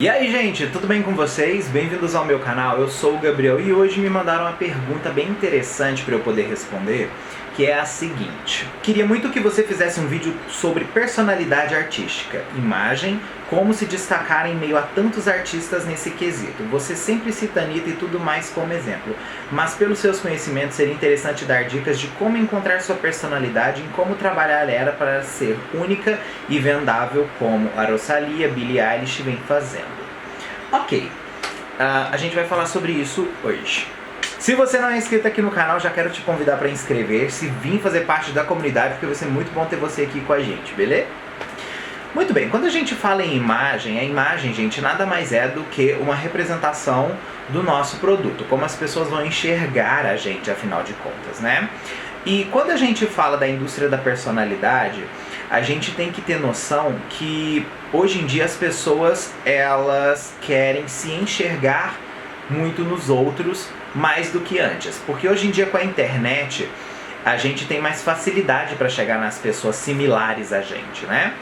E aí, gente, tudo bem com vocês? Bem-vindos ao meu canal, eu sou o Gabriel e hoje me mandaram uma pergunta bem interessante para eu poder responder, que é a seguinte: queria muito que você fizesse um vídeo sobre personalidade artística, imagem, como se destacar em meio a tantos artistas nesse quesito. Você sempre cita Anitta e tudo mais como exemplo, mas pelos seus conhecimentos seria interessante dar dicas de como encontrar sua personalidade e como trabalhar ela para ser única e vendável como a Rosalía, Billie Eilish vem fazendo. Ok, a gente vai falar sobre isso hoje. Se você não é inscrito aqui no canal, já quero te convidar para inscrever-se, vir fazer parte da comunidade, porque vai ser muito bom ter você aqui com a gente, beleza? Muito bem, quando a gente fala em imagem, a imagem, gente, nada mais é do que uma representação do nosso produto, como as pessoas vão enxergar a gente, afinal de contas, né? E quando a gente fala da indústria da personalidade, a gente tem que ter noção que hoje em dia as pessoas, elas querem se enxergar muito nos outros mais do que antes, porque hoje em dia com a internet a gente tem mais facilidade para chegar nas pessoas similares a gente, né?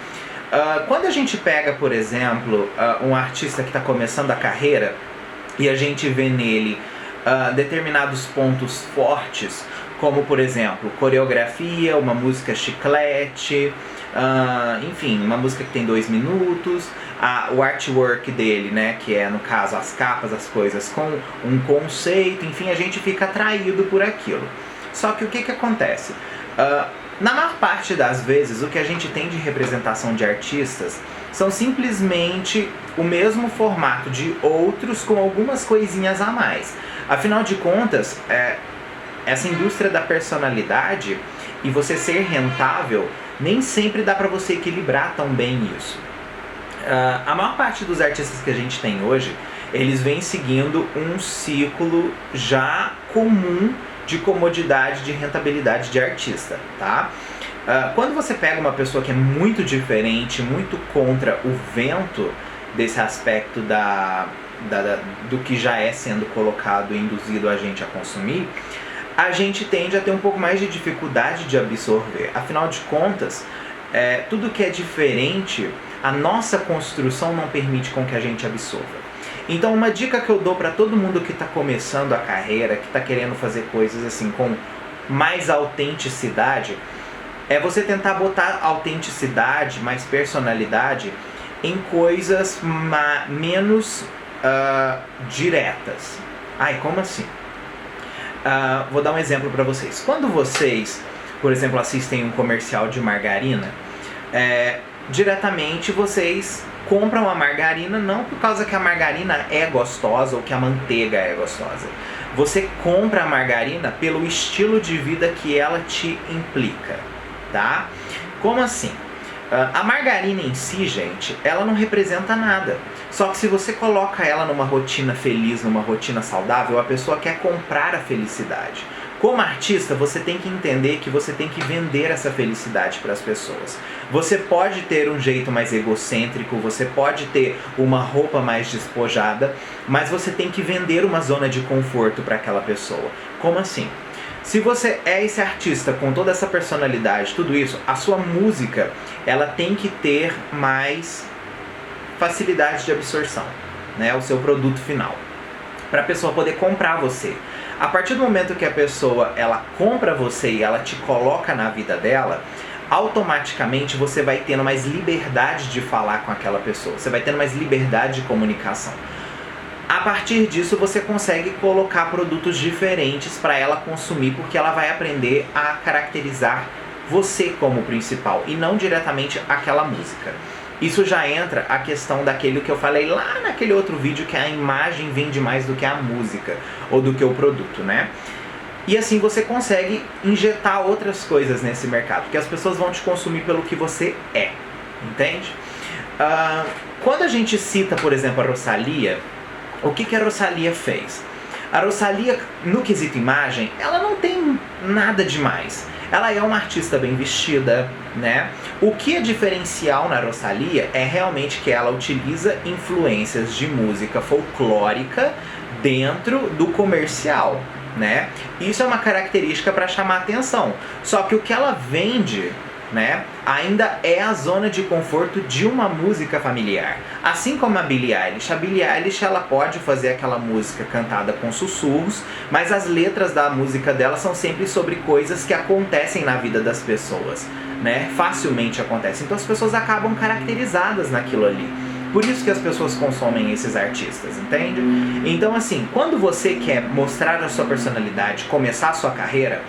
Quando a gente pega, por exemplo, um artista que está começando a carreira e a gente vê nele determinados pontos fortes, como por exemplo, coreografia, uma música chiclete, enfim, uma música que tem 2 minutos, o artwork dele, né, que é no caso as capas, as coisas com um conceito, enfim, a gente fica atraído por aquilo. Só que o que acontece? Na maior parte das vezes, o que a gente tem de representação de artistas são simplesmente o mesmo formato de outros com algumas coisinhas a mais. Afinal de contas, essa indústria da personalidade e você ser rentável, nem sempre dá pra você equilibrar tão bem isso. A maior parte dos artistas que a gente tem hoje, eles vêm seguindo um ciclo já comum de comodidade, de rentabilidade de artista, tá? Quando você pega uma pessoa que é muito diferente, muito contra o vento desse aspecto do que já é sendo colocado e induzido a gente a consumir, a gente tende a ter um pouco mais de dificuldade de absorver. Afinal de contas, tudo que é diferente, a nossa construção não permite com que a gente absorva. Então uma dica que eu dou para todo mundo que está começando a carreira, que está querendo fazer coisas assim com mais autenticidade, é você tentar botar autenticidade, mais personalidade em coisas menos diretas. Ai, como assim? Vou dar um exemplo para vocês. Quando vocês, por exemplo, assistem um comercial de margarina, diretamente vocês compram a margarina não por causa que a margarina é gostosa ou que a manteiga é gostosa. Você compra a margarina pelo estilo de vida que ela te implica, tá? Como assim? A margarina em si, gente, ela não representa nada. Só que se você coloca ela numa rotina feliz, numa rotina saudável, a pessoa quer comprar a felicidade. Como artista, você tem que entender que você tem que vender essa felicidade para as pessoas. Você pode ter um jeito mais egocêntrico, você pode ter uma roupa mais despojada, mas você tem que vender uma zona de conforto para aquela pessoa. Como assim? Se você é esse artista com toda essa personalidade, tudo isso, a sua música, ela tem que ter mais facilidade de absorção, né? O seu produto final, para a pessoa poder comprar você. A partir do momento que a pessoa ela compra você e ela te coloca na vida dela, automaticamente você vai tendo mais liberdade de falar com aquela pessoa, você vai tendo mais liberdade de comunicação. A partir disso você consegue colocar produtos diferentes para ela consumir, porque ela vai aprender a caracterizar você como principal e não diretamente aquela música. Isso já entra a questão daquele que eu falei lá naquele outro vídeo, que a imagem vende mais do que a música ou do que o produto, né? E assim você consegue injetar outras coisas nesse mercado, porque as pessoas vão te consumir pelo que você é, entende? Quando a gente cita, por exemplo, a Rosalía, o que a Rosalía fez? A Rosalía, no quesito imagem, ela não tem nada demais. Ela é uma artista bem vestida, né? O que é diferencial na Rosalía é realmente que ela utiliza influências de música folclórica dentro do comercial, né? Isso é uma característica para chamar atenção. Só que o que ela vende né, ainda é a zona de conforto de uma música familiar. Assim como a Billie Eilish ela pode fazer aquela música cantada com sussurros, mas as letras da música dela são sempre sobre coisas que acontecem na vida das pessoas, né, facilmente acontecem. Então as pessoas acabam caracterizadas naquilo ali. Por isso que as pessoas consomem esses artistas, entende? Então assim, quando você quer mostrar a sua personalidade, começar a sua carreira,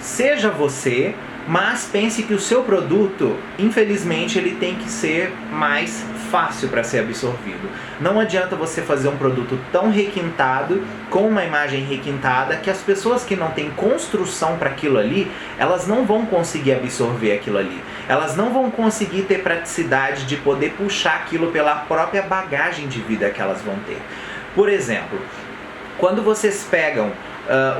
seja você, mas pense que o seu produto, infelizmente, ele tem que ser mais fácil para ser absorvido. Não adianta você fazer um produto tão requintado, com uma imagem requintada, que as pessoas que não têm construção para aquilo ali, elas não vão conseguir absorver aquilo ali. Elas não vão conseguir ter praticidade de poder puxar aquilo pela própria bagagem de vida que elas vão ter. Por exemplo, quando vocês pegam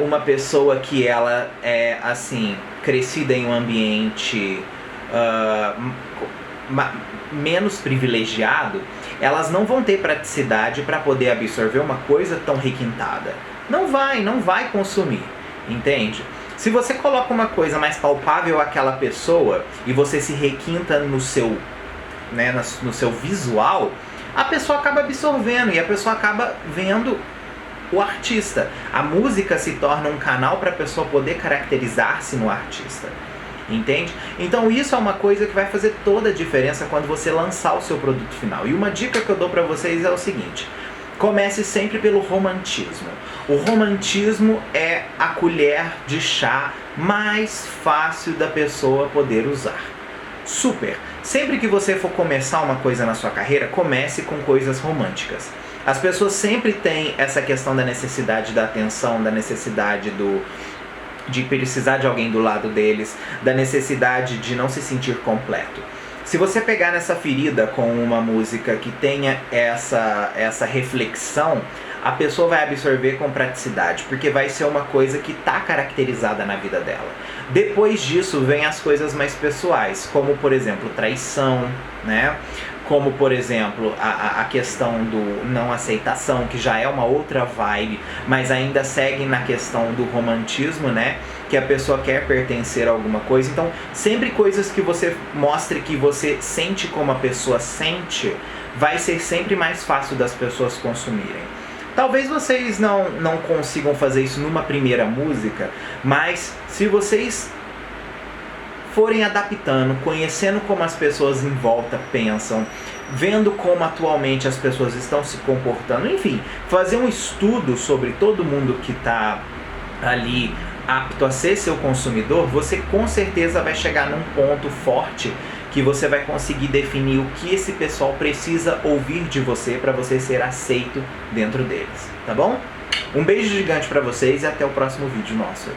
uma pessoa que ela é assim, crescida em um ambiente menos privilegiado, elas não vão ter praticidade para poder absorver uma coisa tão requintada. Não vai consumir, entende? Se você coloca uma coisa mais palpável àquela pessoa e você se requinta no seu, né, no seu visual, a pessoa acaba absorvendo e a pessoa acaba vendo o artista. A música se torna um canal para a pessoa poder caracterizar-se no artista, entende? Então isso é uma coisa que vai fazer toda a diferença quando você lançar o seu produto final. E uma dica que eu dou para vocês é o seguinte: comece sempre pelo romantismo. O romantismo é a colher de chá mais fácil da pessoa poder usar. Super! Sempre que você for começar uma coisa na sua carreira, comece com coisas românticas. As pessoas sempre têm essa questão da necessidade da atenção, da necessidade de precisar de alguém do lado deles, da necessidade de não se sentir completo. Se você pegar nessa ferida com uma música que tenha essa reflexão, a pessoa vai absorver com praticidade, porque vai ser uma coisa que está caracterizada na vida dela. Depois disso vem as coisas mais pessoais, como por exemplo traição, né? Como por exemplo a questão do não aceitação, que já é uma outra vibe, mas ainda segue na questão do romantismo, né? Que a pessoa quer pertencer a alguma coisa. Então sempre coisas que você mostre que você sente como a pessoa sente, vai ser sempre mais fácil das pessoas consumirem. Talvez vocês não consigam fazer isso numa primeira música, mas se vocês forem adaptando, conhecendo como as pessoas em volta pensam, vendo como atualmente as pessoas estão se comportando, enfim, fazer um estudo sobre todo mundo que está ali apto a ser seu consumidor, você com certeza vai chegar num ponto forte que você vai conseguir definir o que esse pessoal precisa ouvir de você para você ser aceito dentro deles, tá bom? Um beijo gigante para vocês e até o próximo vídeo nosso.